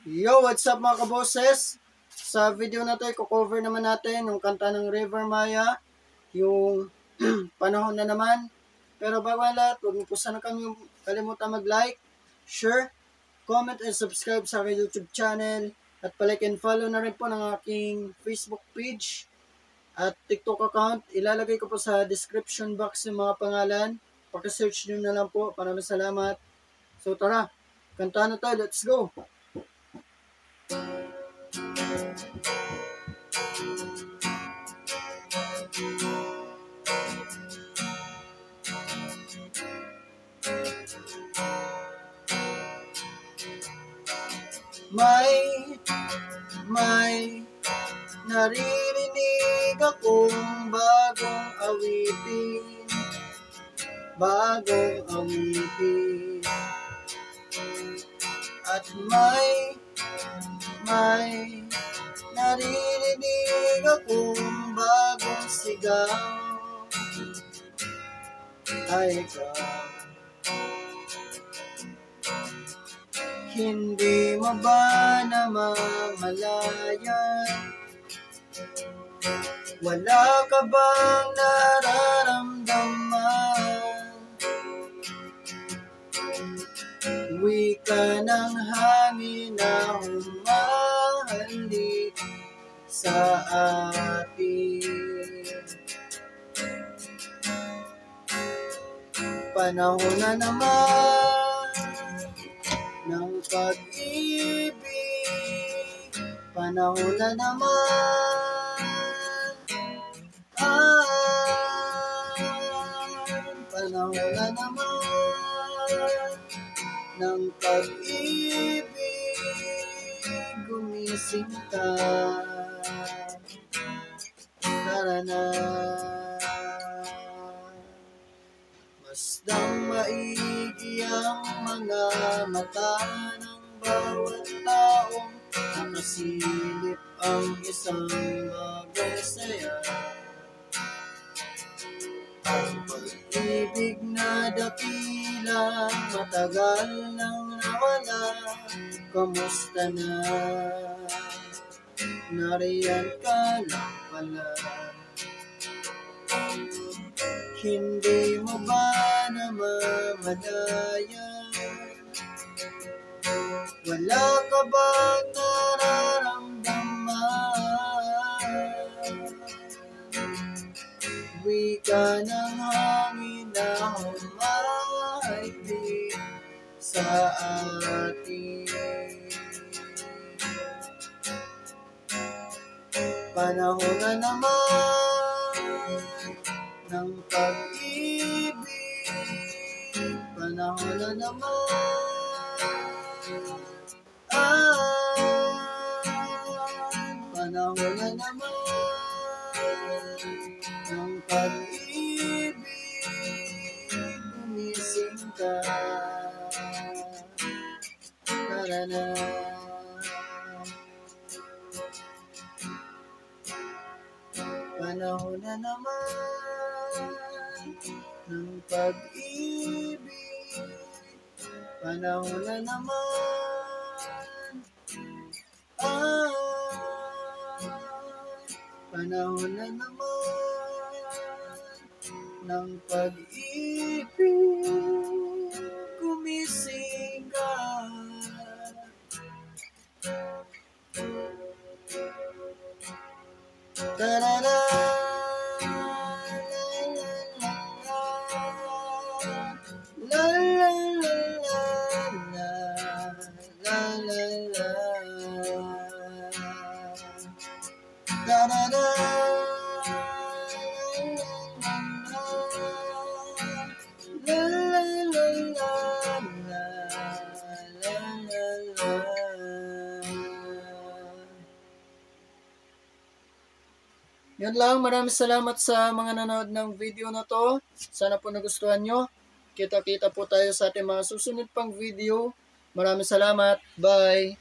Yo, what's up mga kaboses? Sa video na to, i-cover naman natin yung kanta ng River Maya, yung panahon na naman. Pero bago ang lahat, huwag mo po sana kami kalimutan mag-like, share, comment, and subscribe sa aking YouTube channel. At palike and follow na rin po ng aking Facebook page at TikTok account. Ilalagay ko po sa description box yung mga pangalan. Paki-search nyo na lang po. Maraming salamat. So tara, kanta na tayo. Let's go! May naririnig akong bagong awitin, at may naririnig akong bagong sigaw, ay ikaw. Hindi mo ba namamalayan? Wala ka bang nararamdaman? Wika ng hangin na humahalik sa atin. Panahon na naman ng pag-ibig, panahon na naman, panahon na naman ng pag-ibig. Gumising ka, tara na. Masdang maigi ang mga mata ng bawat taong nakasilip ang isang bagay saya. Ang pag-ibig na dakila, matagal nang nawala. Kamusta na? Nariyan ka lang pala. Hindi mo ba namamalayan? Wala ka bang nararamdaman? Wika ng hangin na humahalik sa atin. Panahon na naman ng pag-ibig, panahon na naman, panahon na naman ng pag-ibig. Gumising ka, tara na. Panahon na naman ng pag-ibig, panahon na naman, panahon na naman ng pag-ibig. Gumising ka, ta-da-da. La la la la la la la, da da da, la la la la la la la. Yan lang, maraming salamat sa mga nanood ng video na to. Sana po nagustuhan nyo. Kita-kita po tayo sa ating mga susunod pang video. Maraming salamat. Bye!